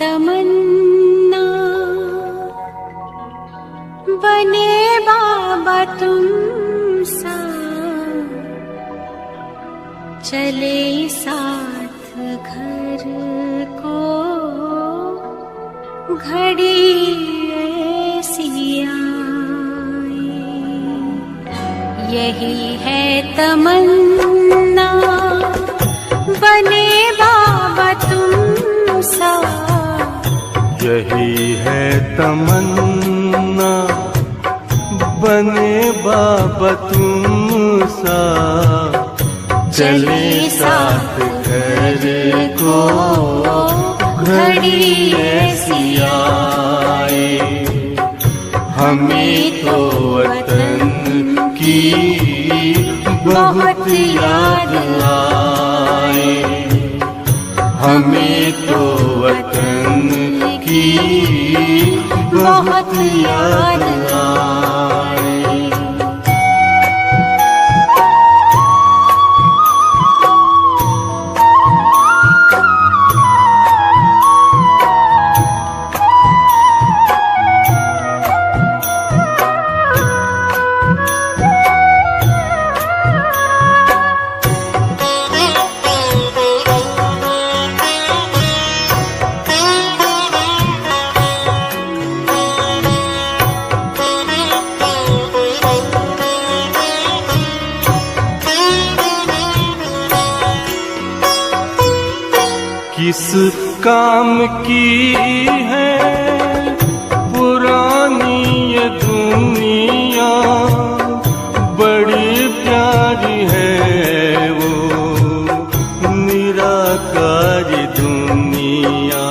तमन्ना, बने बाबा तुम सा, चले साथ घर को, घड़ी ऐसी आए। यही है तमन्ना, बने बाबा तुम सा, यही है तमन्ना, बने बाबा तुम सा, चले साथ घर को, घड़ी ऐसी आए। हमें तो वतन की बहुत याद आए, हमें तो वतन की बहुत याद आए। किस काम की है पुरानी ये दुनिया, बड़ी प्यारी है वो निराकारी दुनिया।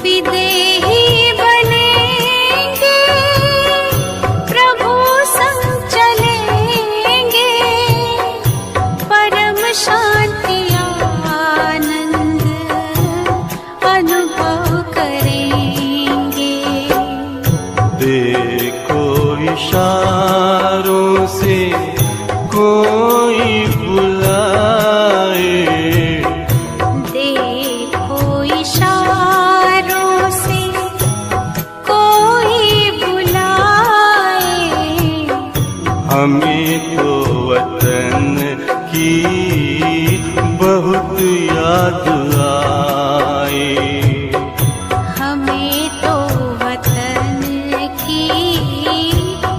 विदेही बनेंगे, प्रभु संग चलेंगे, परम शांति अनुभव करेंगे। देखो इशारों से कोई बुलाए, देखो इशारों से कोई बुलाए। हमें तो वतन की बहुत याद आए, हमें तो वतन की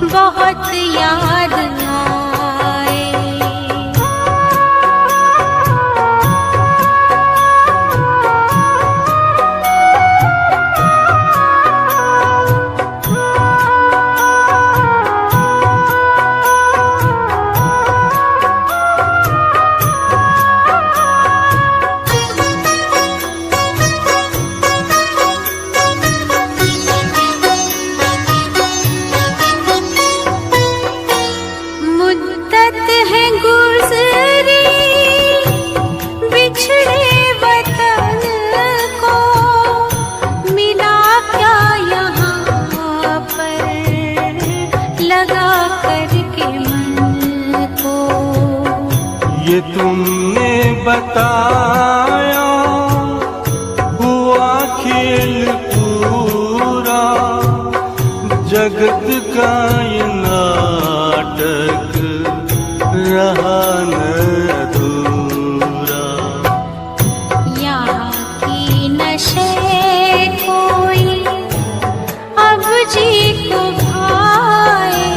बहुत याद आए। ये तुमने बताया हुआ खेल पूरा, जगत का ये नाटक रहा न अधूरा। यहाँ की नशे कोई अब जी को भाए,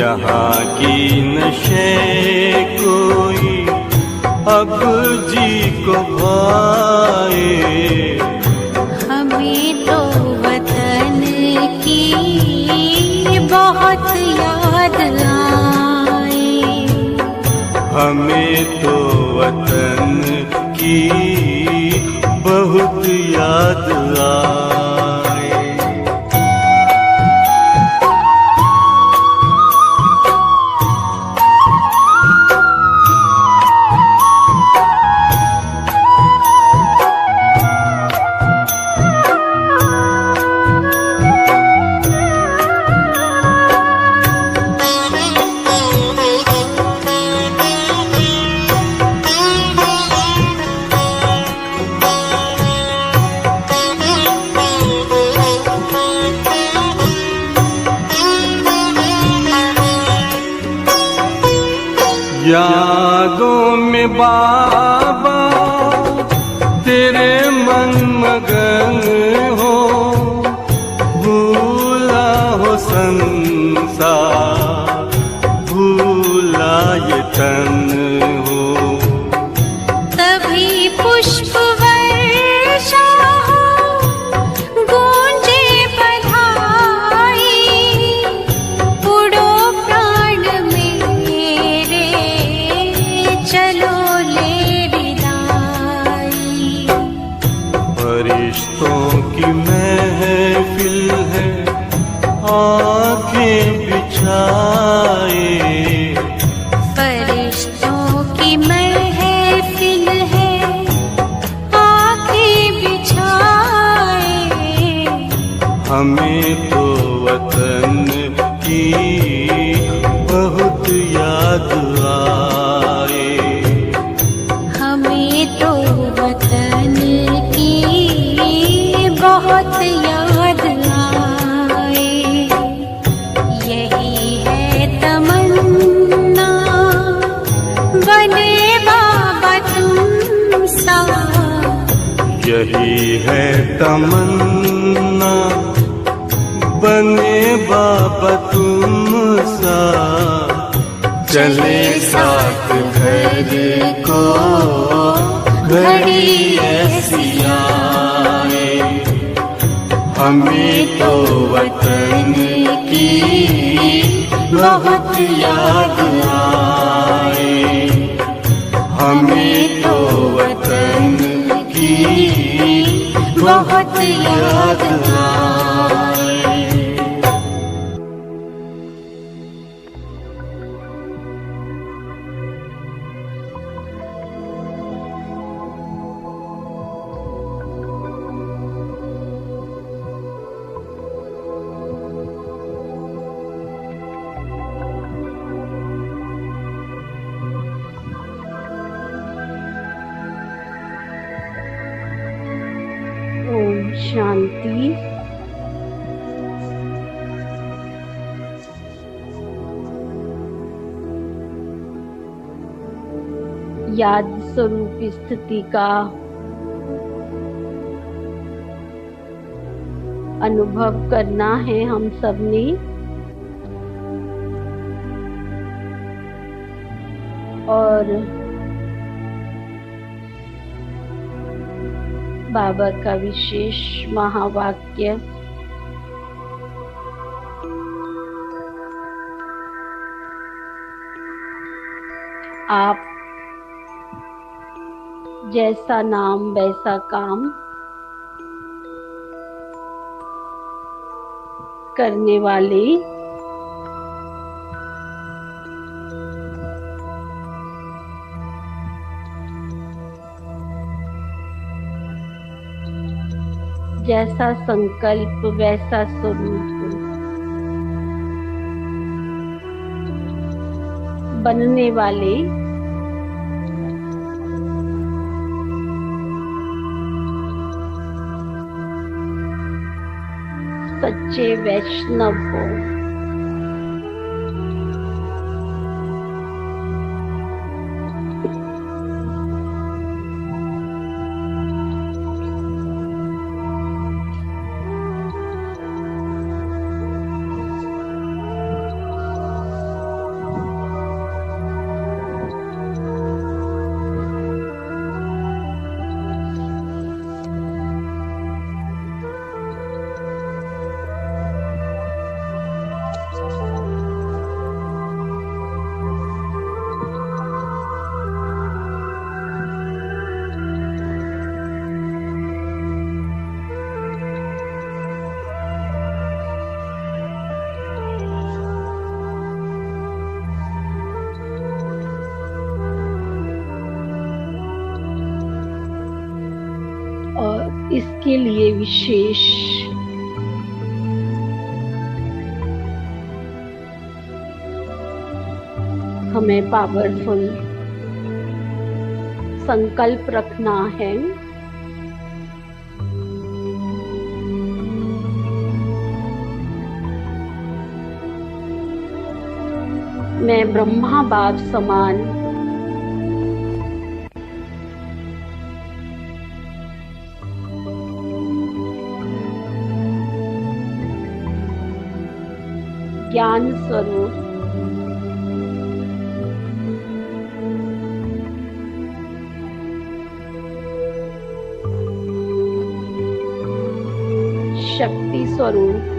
यहाँ की नशे कोई अब जी को भाए। हमें तो वतन की बहुत याद आए, हमें तो वतन की बहुत याद आए। में बाबा तेरे मन मगन हो, भूला हो संसार, भूला ये तन हो। तभी पुष्प वर्षा हो, गूंजे बधाई, उड़ो प्राण मेरे, चलो ले विदाई। फरिश्तों की महफिल है, आंखें बिछाए, फरिश्तों की महफिल है, आंखें बिछाए। हमें तो वतन की बहुत याद आए, हमें तो वतन की बहुत याद आए। यही है तमन्ना, बने बाबा तुम सा। यही है तमन्ना, बने बाबा तुम सा। चले साथ घर को घड़ी ऐसी आए, हमें तो वतन की बहुत याद आए, हमें तो वतन की बहुत याद आए। ओम शांति। याद स्वरूप स्थिति का अनुभव करना है हम सबने। और बाबा का विशेष महावाक्य, आप जैसा नाम वैसा काम करने वाले जैसा संकल्प वैसा स्वरूप बनने वाले सच्चे वैष्णव हो। और इसके लिए विशेष हमें पावरफुल संकल्प रखना है। मैं ब्रह्मा बाप समान ज्ञान स्वरूप, शक्ति स्वरूप,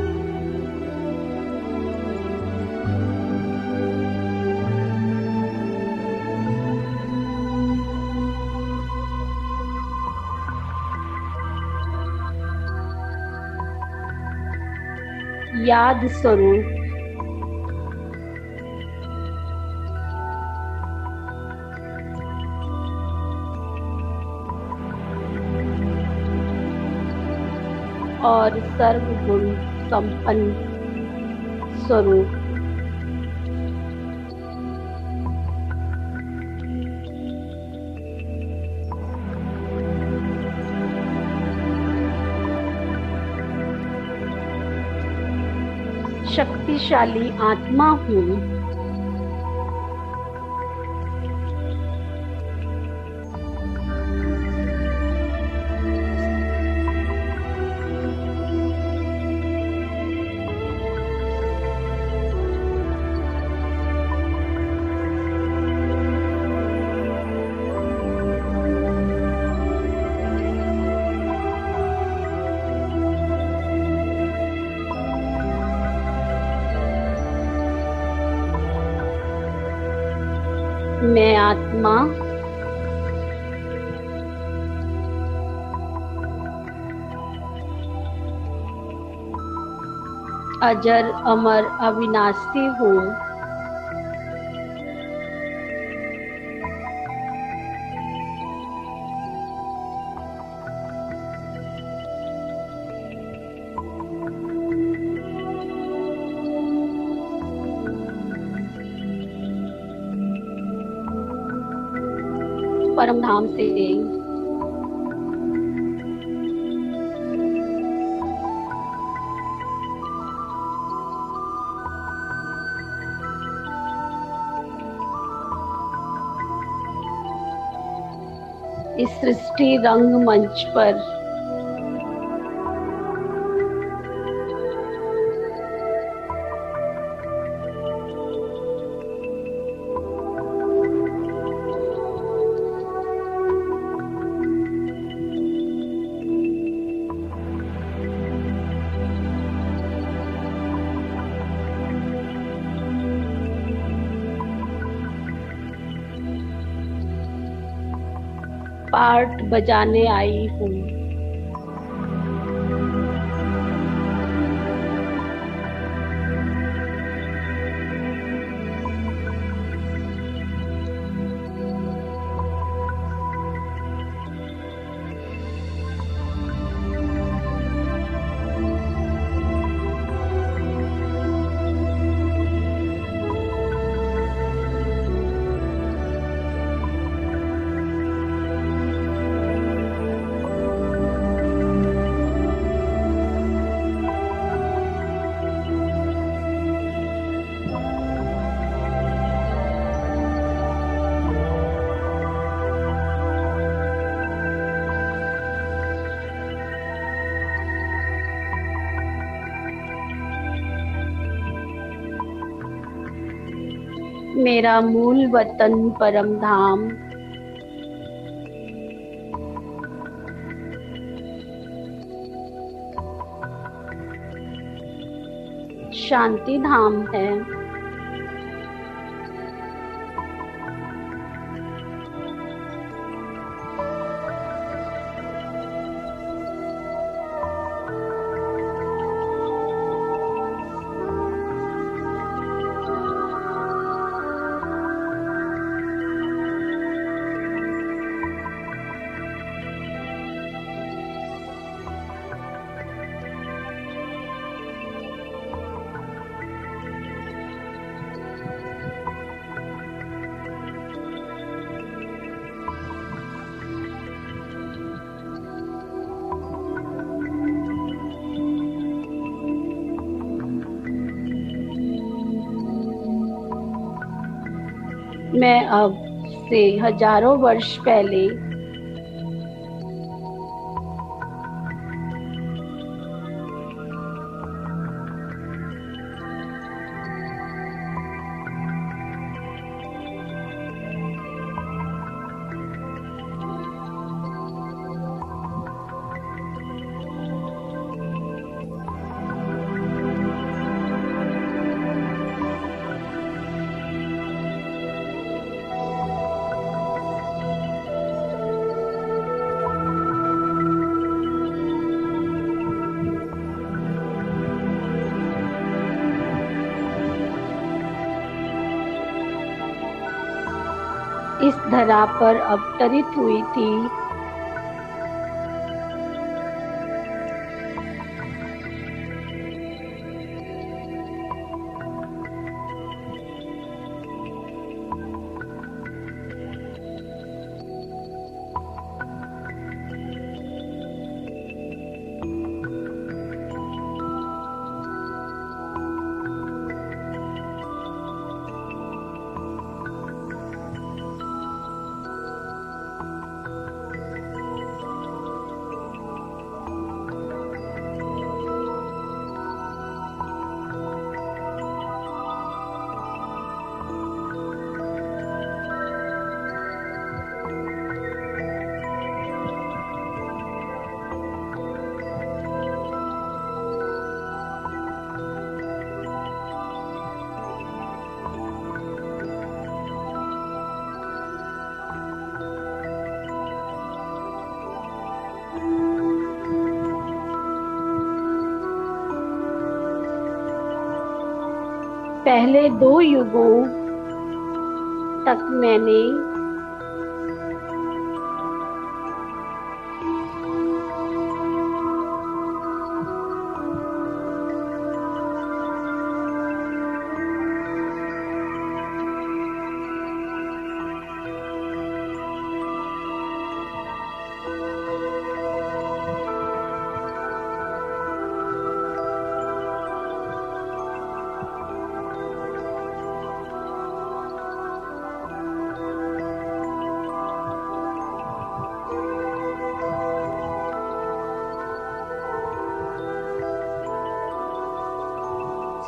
याद स्वरूप, और सर्वगुण संपन्न स्वरूप। शक्तिशाली आत्मा हूँ, मैं आत्मा अजर अमर अविनाशी हूँ। परम धाम से इस सृष्टि रंगमंच पर पार्ट बजाने आई हूँ। मेरा मूल वतन परम धाम शांति धाम है। मैं अब से हजारों वर्ष पहले इस धरा पर अवतरित हुई थी। पहले 2 युगों तक मैंने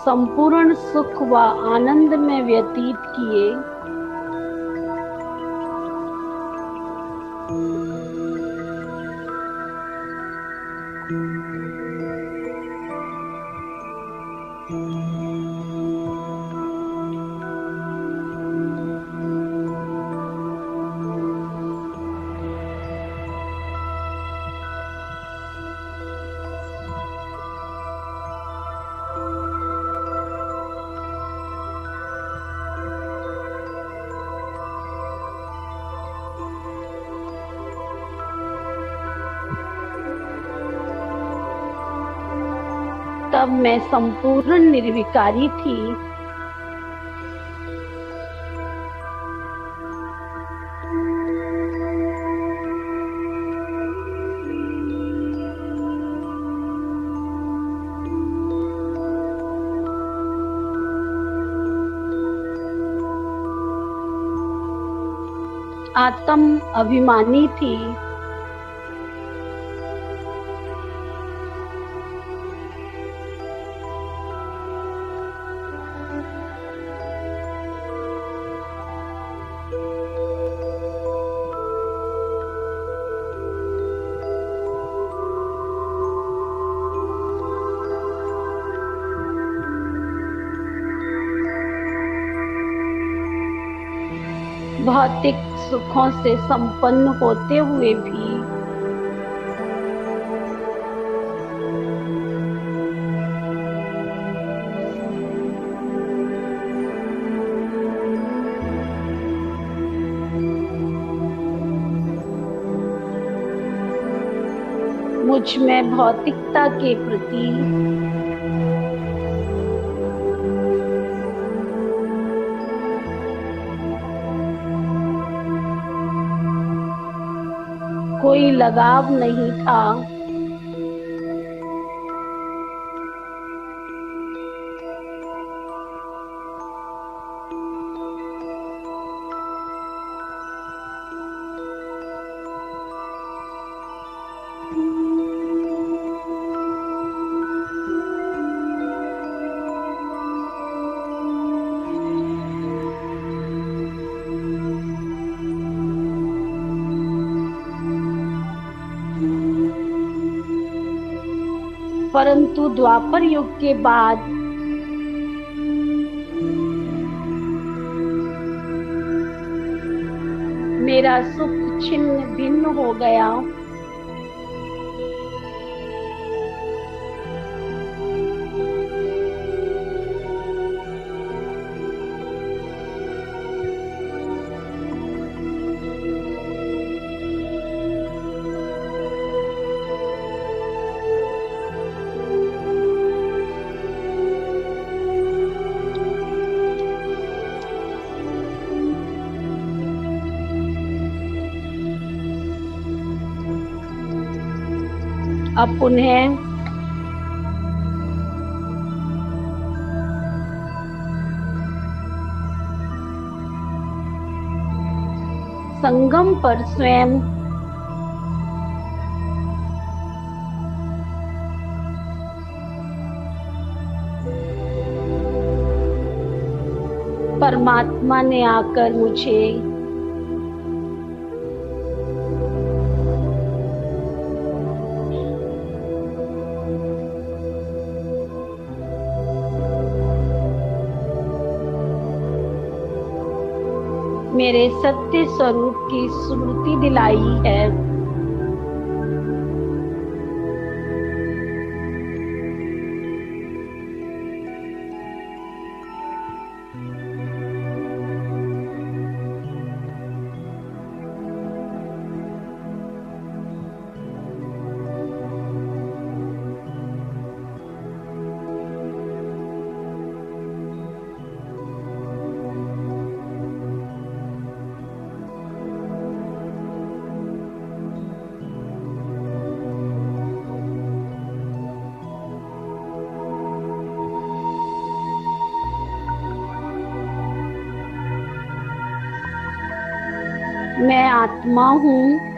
संपूर्ण सुख व आनंद में व्यतीत किए। तब मैं संपूर्ण निर्विकारी थी। आत्म अभिमानी थी। भौतिक सुखों से संपन्न होते हुए भी मुझ में भौतिकता के प्रति कोई लगाव नहीं था। परंतु द्वापर युग के बाद मेरा सुख छिन्न भिन्न हो गया। अब पुनः संगम पर स्वयं परमात्मा ने आकर मुझे मेरे सत्य स्वरूप की स्मृति दिलाई है। मैं आत्मा हूँ।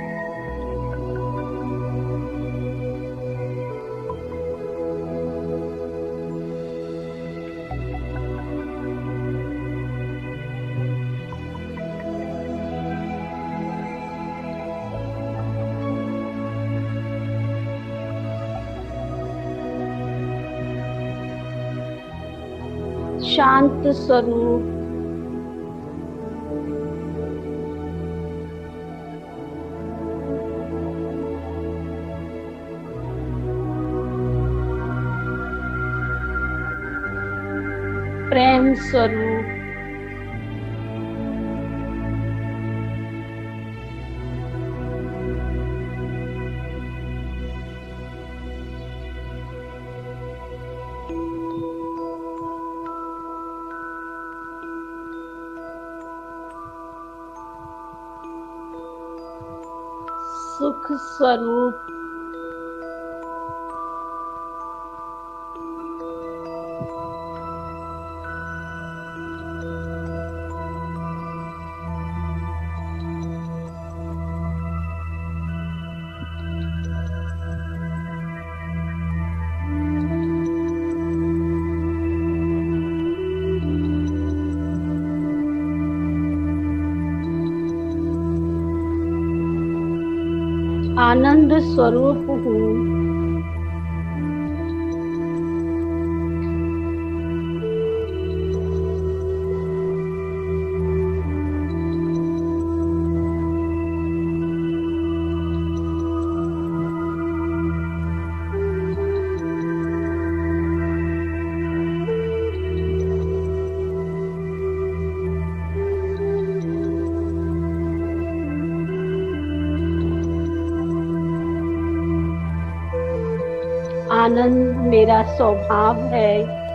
शांत स्वरूप, प्रेम स्वरूप, सुख स्वरूप, आनंद स्वरूप हूँ। आनंद मेरा स्वभाव है।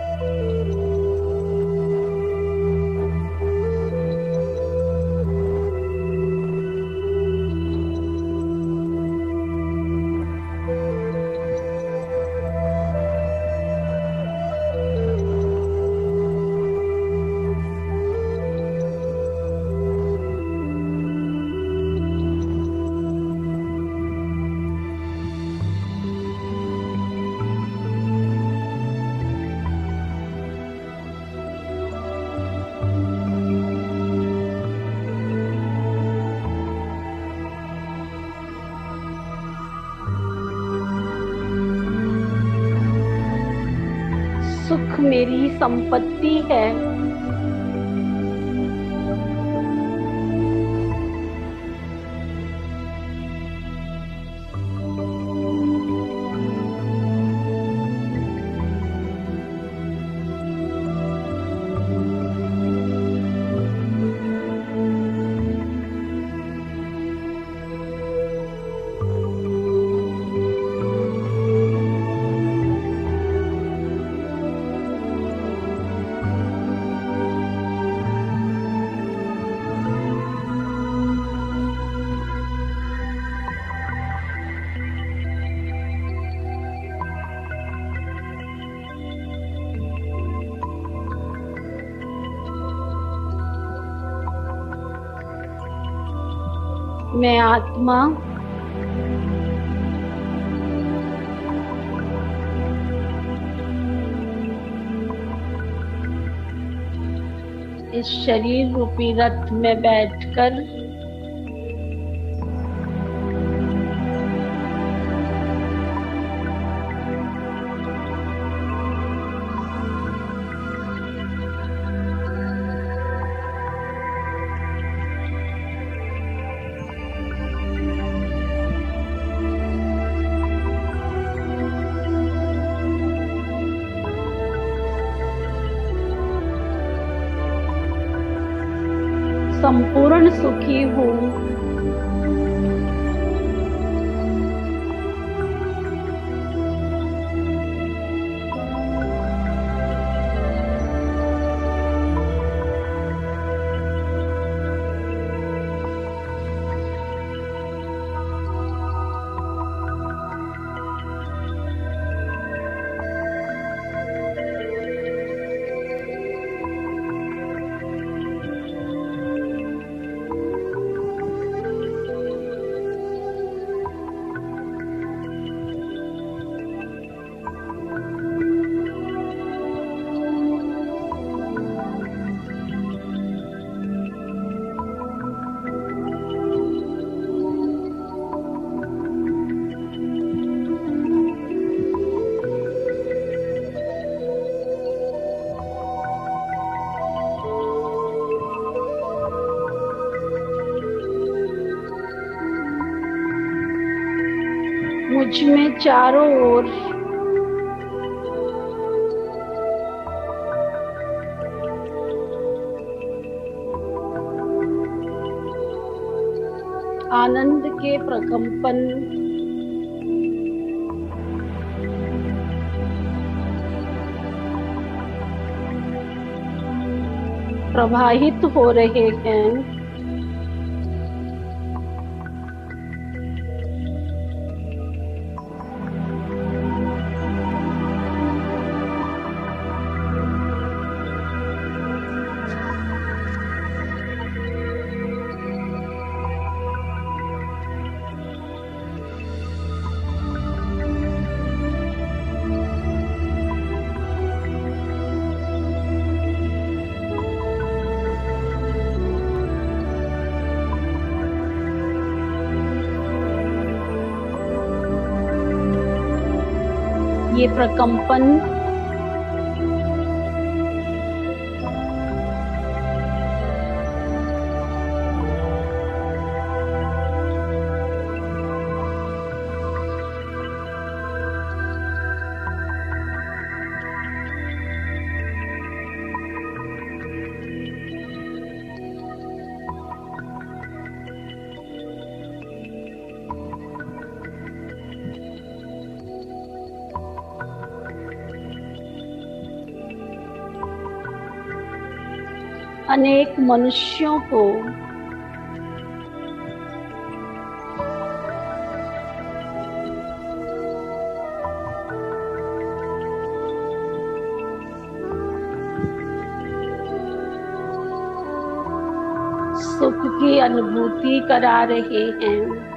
सुख मेरी संपत्ति है। मैं आत्मा इस शरीर रूपी रथ में बैठकर संपूर्ण सुखी हूँ। मुझ में चारों ओर आनंद के प्रकंपन प्रवाहित हो रहे हैं। ये प्रकंपन अनेक मनुष्यों को सुख की अनुभूति करा रहे हैं।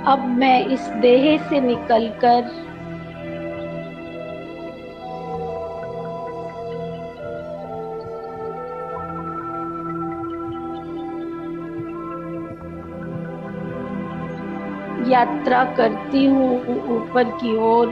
अब मैं इस देह से निकलकर यात्रा करती हूँ ऊपर की ओर।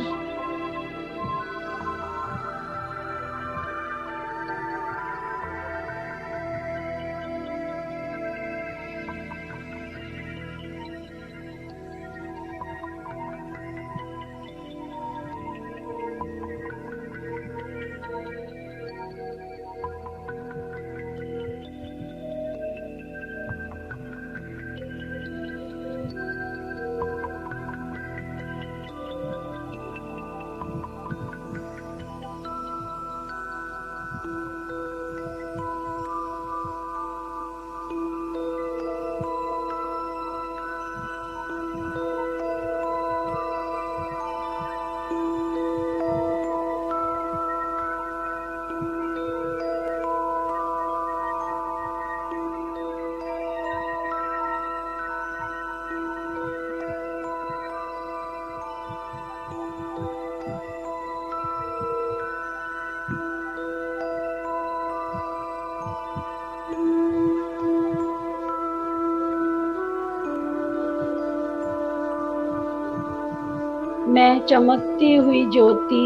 मैं चमकती हुई ज्योति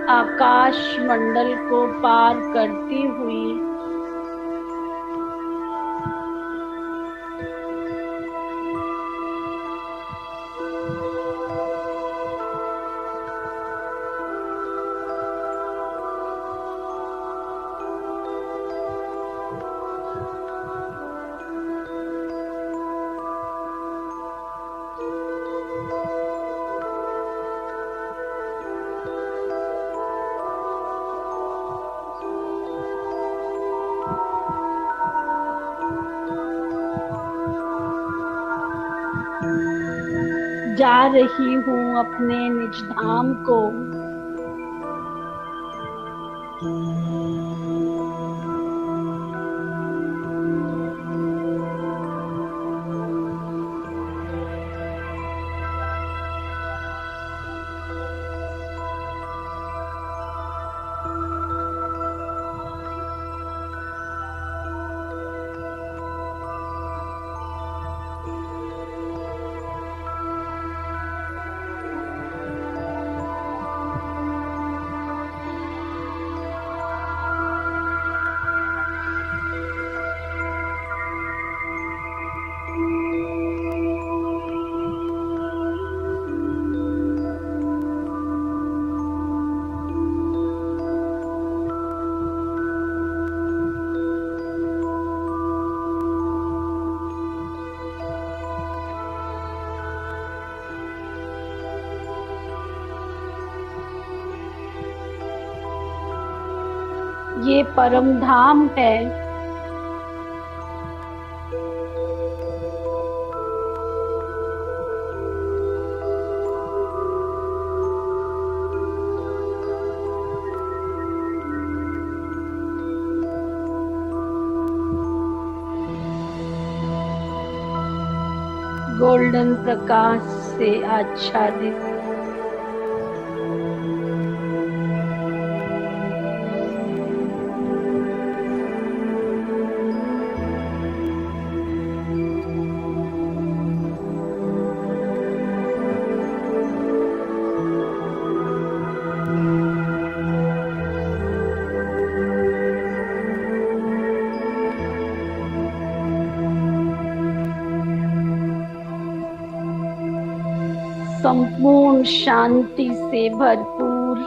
आकाश मंडल को पार करती हुई जा रही हूँ अपने निज धाम को। ये परम धाम है। गोल्डन प्रकाश से आच्छादित संपूर्ण शांति से भरपूर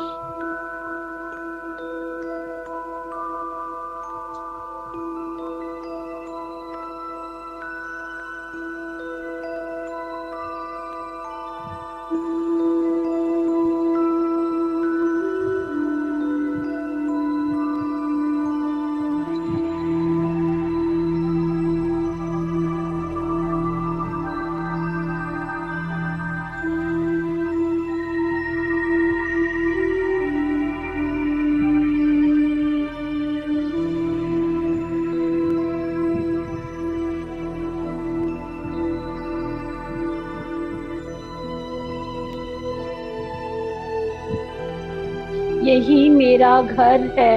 यही मेरा घर है।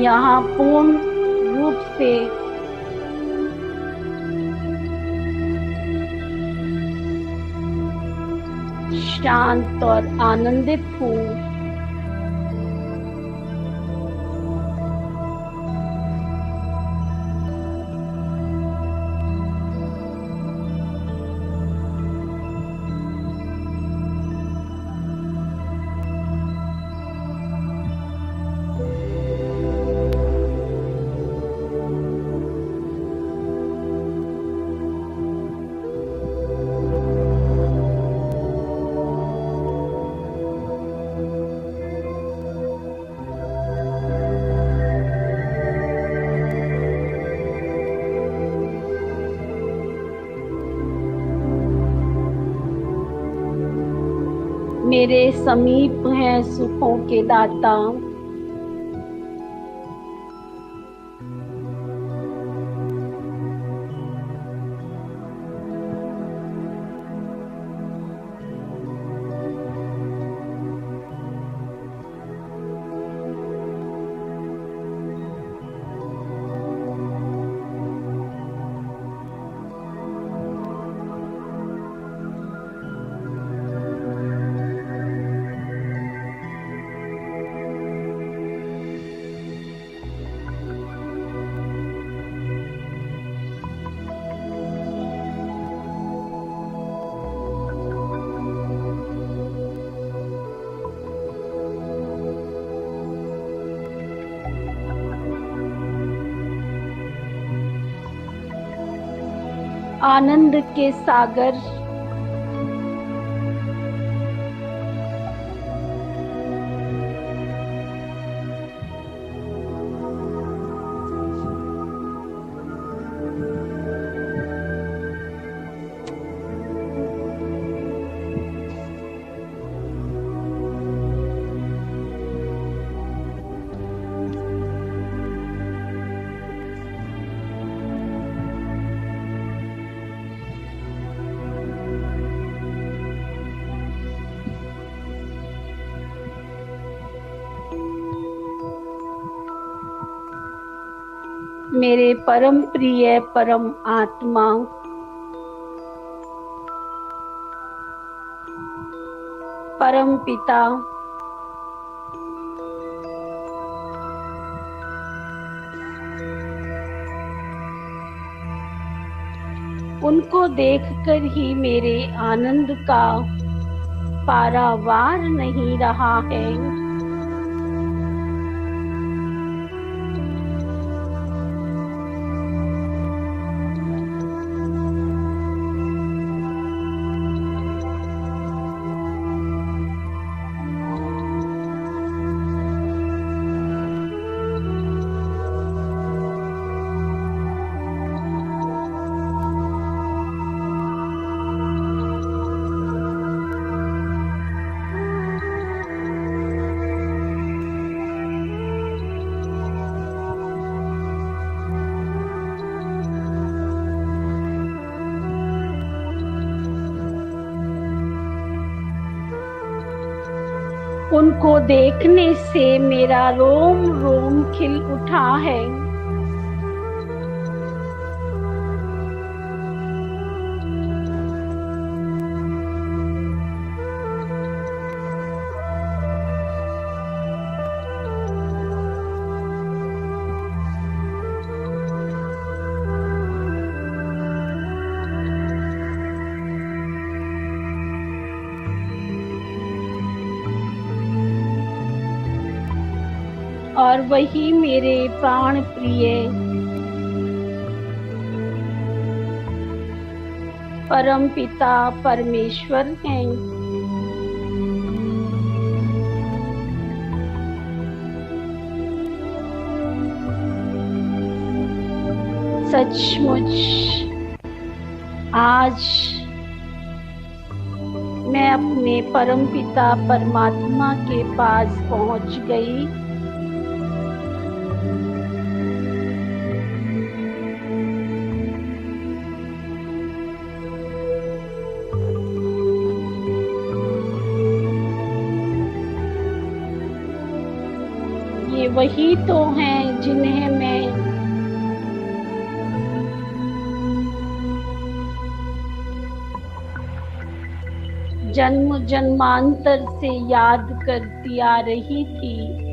यहाँ पूर्ण रूप से शांत और आनंदित हूँ। मेरे समीप हैं सुखों के दाता। आनंद के सागर मेरे परम प्रिय परम आत्मा परम पिता उनको देखकर ही मेरे आनंद का पारावार नहीं रहा है। उनको देखने से मेरा रोम रोम खिल उठा है। और वही मेरे प्राण प्रिय परम पिता परमेश्वर हैं। सचमुच आज मैं अपने परम पिता परमात्मा के पास पहुंच गई। ये वही तो हैं जिन्हें मैं जन्म जन्मांतर से याद करती आ रही थी।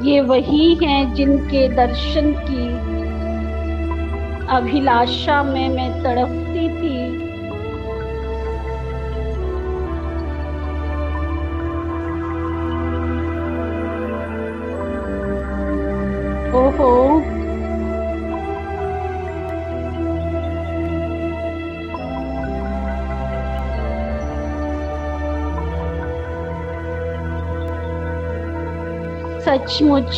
ये वही हैं जिनके दर्शन की अभिलाषा में मैं तड़पती थी। ओहो, सचमुच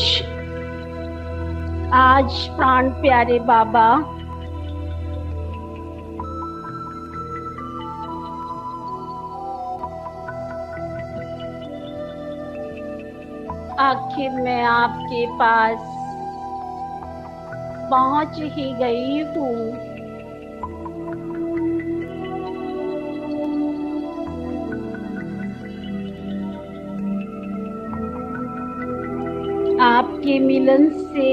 आज प्राण प्यारे बाबा आखिर मैं आपके पास पहुंच ही गई हूँ। आपके मिलन से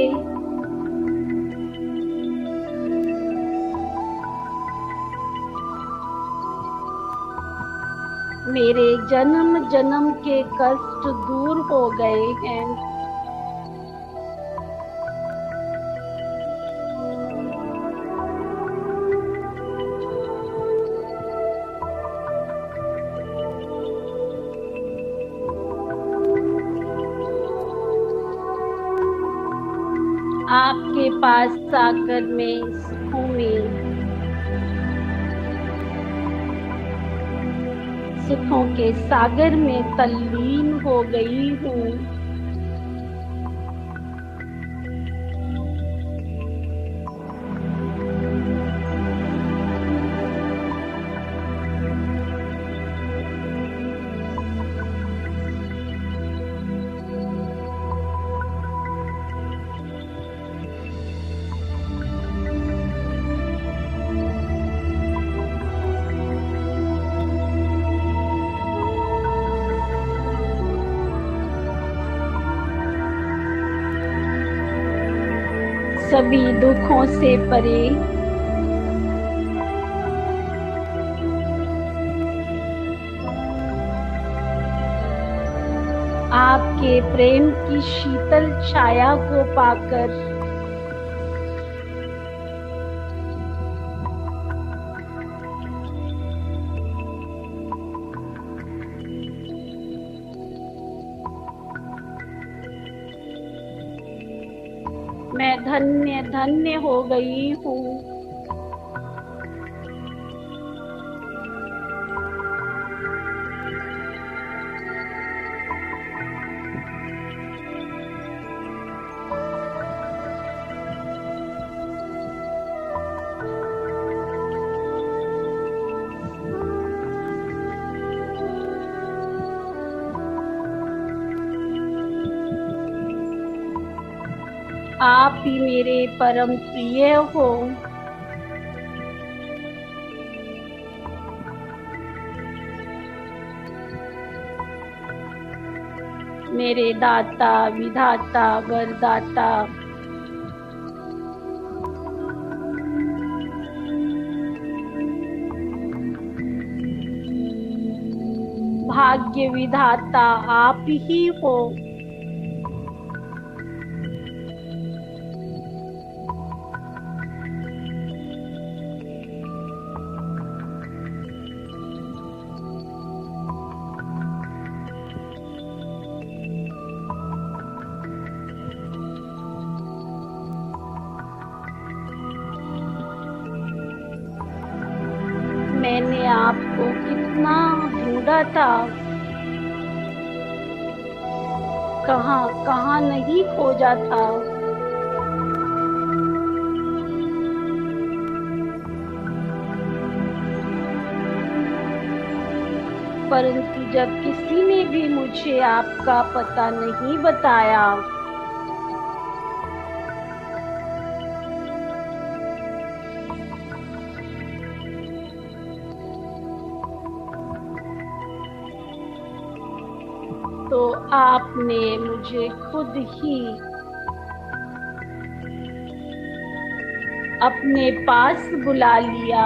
मेरे जन्म जन्म के कष्ट दूर हो गए हैं। आपके पास आकर मैं सुखों के सागर में तल्लीन हो गई हूँ। सभी दुखों से परे आपके प्रेम की शीतल छाया को पाकर मैं धन्य धन्य हो गई हूँ। आप ही मेरे परम प्रिय हो। मेरे दाता विधाता वरदाता भाग्य विधाता आप ही हो। मैंने आपको कितना ढूंढा था, कहाँ कहाँ नहीं खोजा था। परंतु जब किसी ने भी मुझे आपका पता नहीं बताया, तो आपने मुझे खुद ही अपने पास बुला लिया।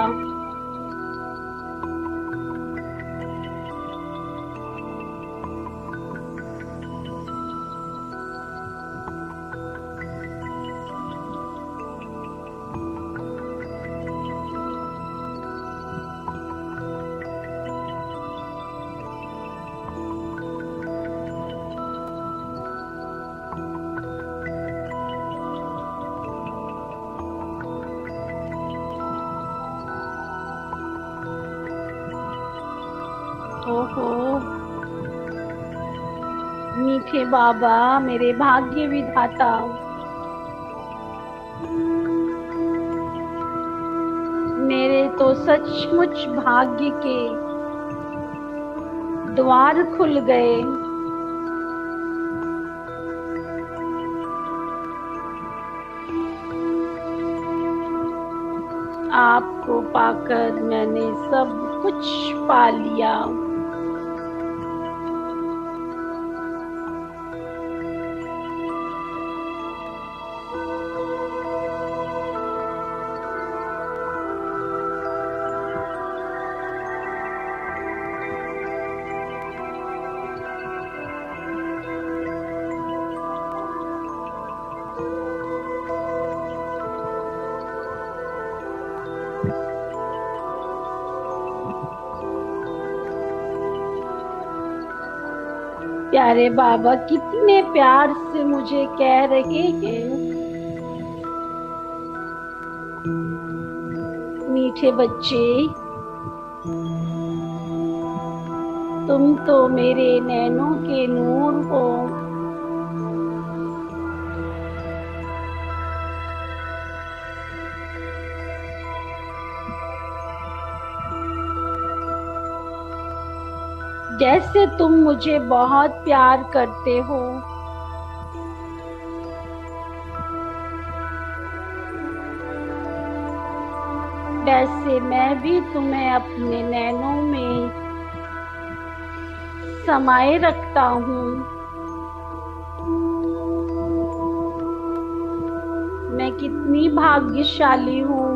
ओहो, मीठे बाबा, मेरे भाग्य विधाता, मेरे तो सचमुच भाग्य के द्वार खुल गए। आपको पाकर मैंने सब कुछ पा लिया। प्यारे बाबा कितने प्यार से मुझे कह रहे हैं, मीठे बच्चे, तुम तो मेरे नैनों के नूर हो। जैसे तुम मुझे बहुत प्यार करते हो, वैसे मैं भी तुम्हें अपने नैनों में समाये रखता हूँ। मैं कितनी भाग्यशाली हूँ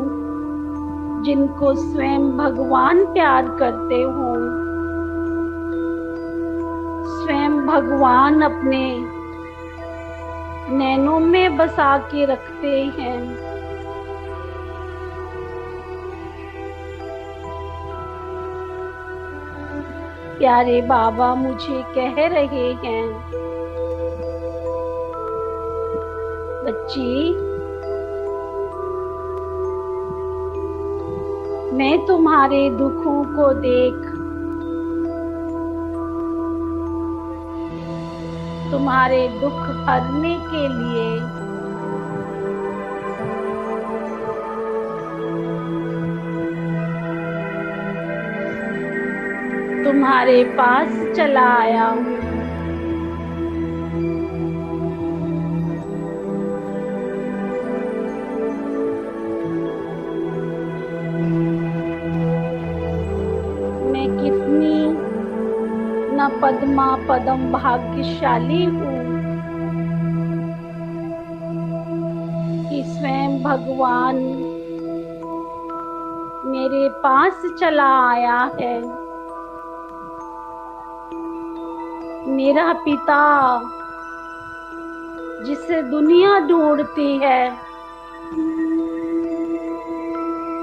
जिनको स्वयं भगवान प्यार करते हो। स्वयं भगवान अपने नैनों में बसा के रखते हैं। प्यारे बाबा मुझे कह रहे हैं, बच्ची, मैं तुम्हारे दुखों को देख तुम्हारे दुख हरने के लिए तुम्हारे पास चला आया हूँ। मैं कितनी न पद्मा पदम भाग्यशाली हूँ कि स्वयं भगवान मेरे पास चला आया है। मेरा पिता जिसे दुनिया ढूंढती है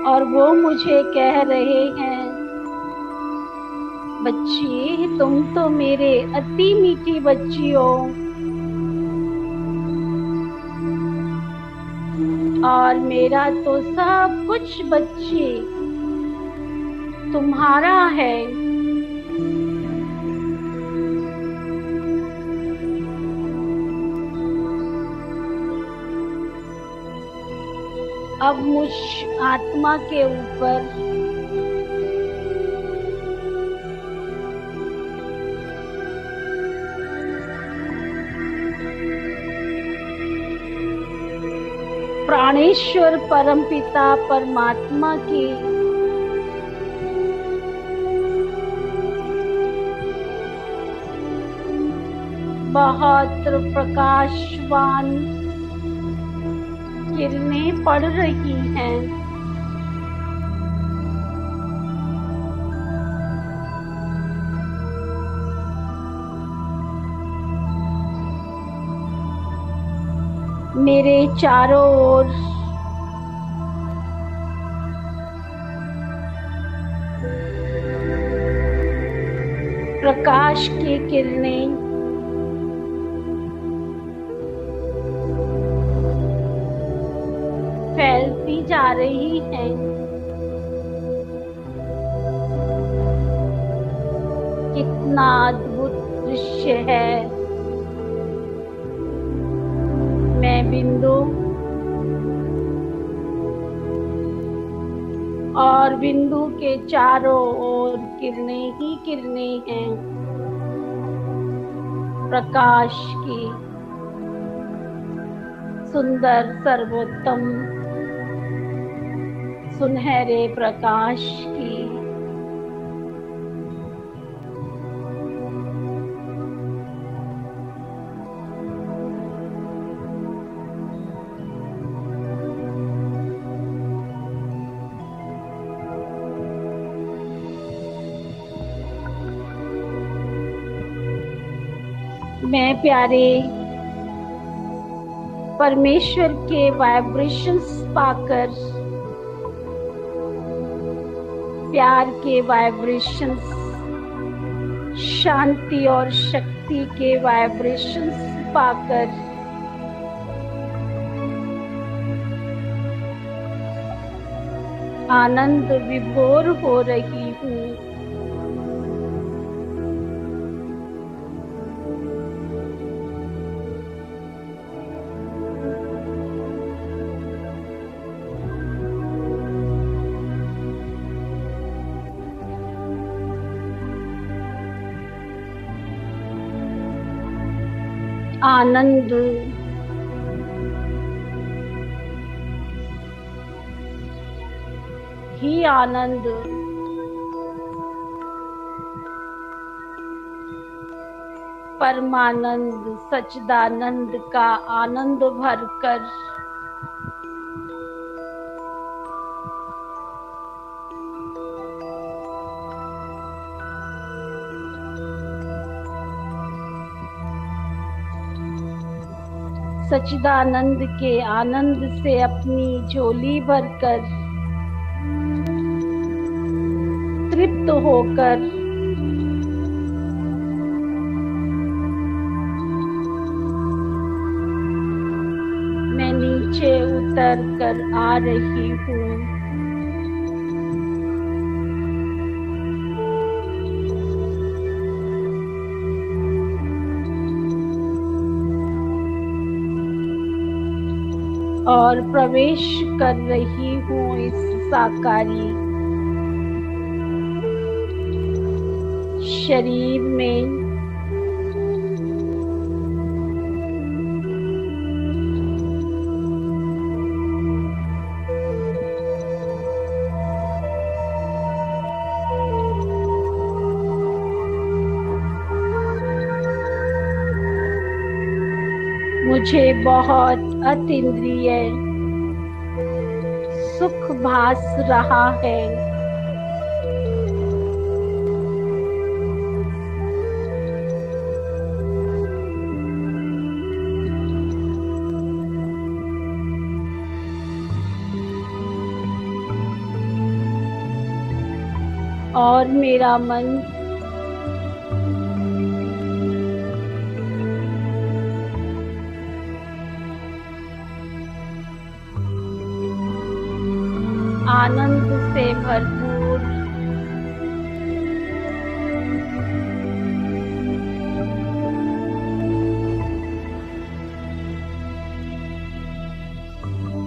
और वो मुझे कह रहे हैं, बच्ची, तुम तो मेरे अति मीठी बच्ची हो और मेरा तो सब कुछ बच्ची तुम्हारा है। अब मुझ आत्मा के ऊपर प्राणेश्वर परमपिता परमात्मा की बहुत प्रकाशवान किरणें पड़ रही हैं। मेरे चारों ओर प्रकाश की किरणें फैलती जा रही हैं। कितना अद्भुत दृश्य है। मैं बिंदु और बिंदु के चारों ओर किरणें ही किरणें हैं प्रकाश की, सुंदर सर्वोत्तम सुनहरे प्रकाश की। मैं प्यारे परमेश्वर के वाइब्रेशंस पाकर, प्यार के वाइब्रेशंस, शांति और शक्ति के वाइब्रेशंस पाकर आनंद विभोर हो रही हूँ। आनंद ही आनंद, परमानंद सच्चिदानंद का आनंद भरकर सच्चिदानंद के आनंद से अपनी झोली भरकर तृप्त होकर मैं नीचे उतर कर आ रही हूँ। और प्रवेश कर रही हूँ इस साकारी शरीर में। मुझे बहुत अतीन्द्रिय सुख भास रहा है। और मेरा मन आनंद से भरपूर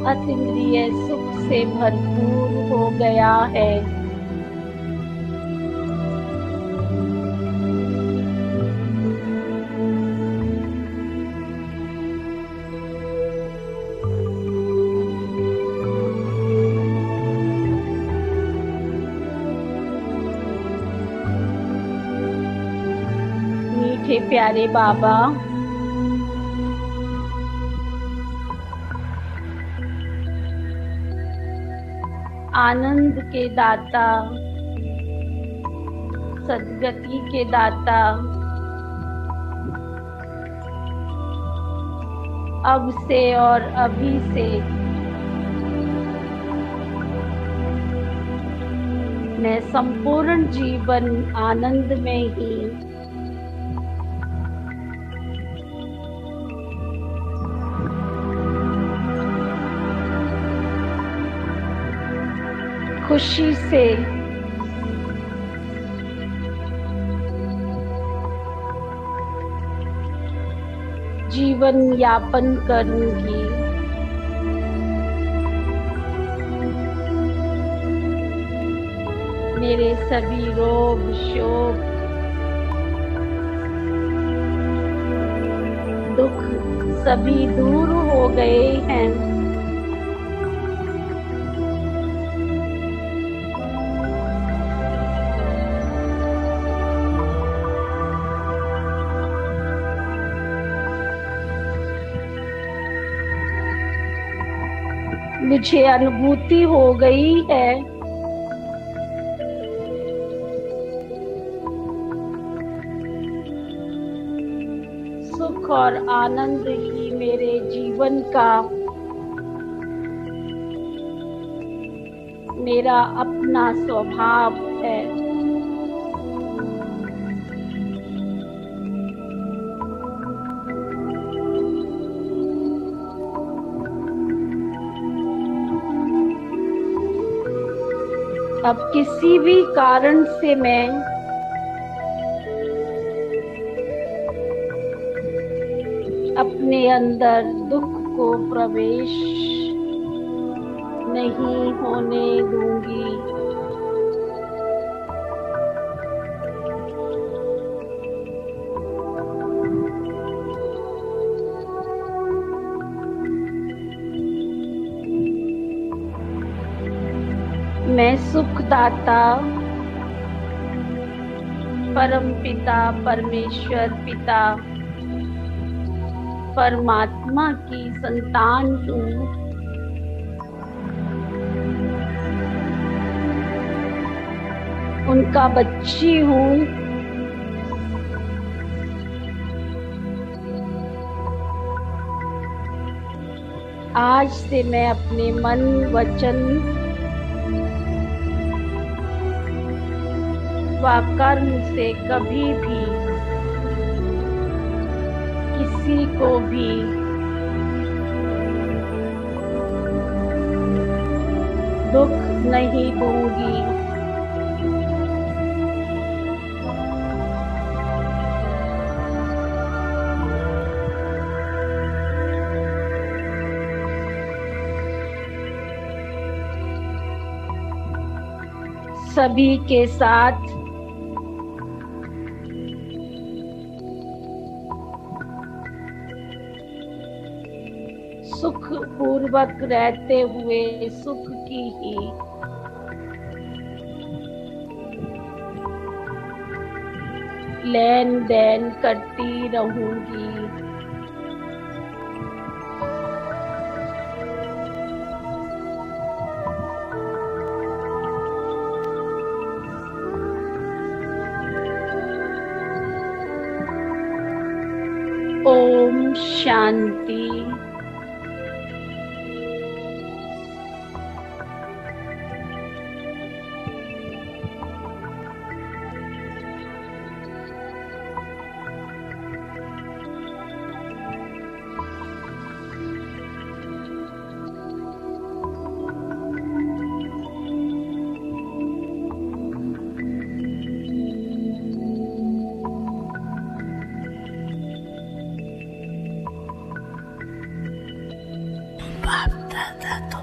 अतीन्द्रिय सुख से भरपूर हो गया है। मीठे प्यारे बाबा, आनंद के दाता, सद्गति के दाता, अब से और अभी से मैं संपूर्ण जीवन आनंद में ही खुशी से जीवन यापन करूंगी। मेरे सभी रोग शोक दुख सभी दूर हो गए हैं। मुझे अनुभूति हो गई है सुख और आनंद ही मेरे जीवन का मेरा अपना स्वभाव है। अब किसी भी कारण से मैं अपने अंदर दुख को प्रवेश नहीं होने दूंगी। मैं सुखदाता परम पिता परमेश्वर पिता परमात्मा की संतान हूँ। उनका बच्ची हूँ। आज से मैं अपने मन वचन व कर्म से कभी भी किसी को भी दुख नहीं दूंगी। सभी के साथ सुख पूर्वक रहते हुए सुख की ही लेन देन करती रहूंगी। Om Shanti. da da do.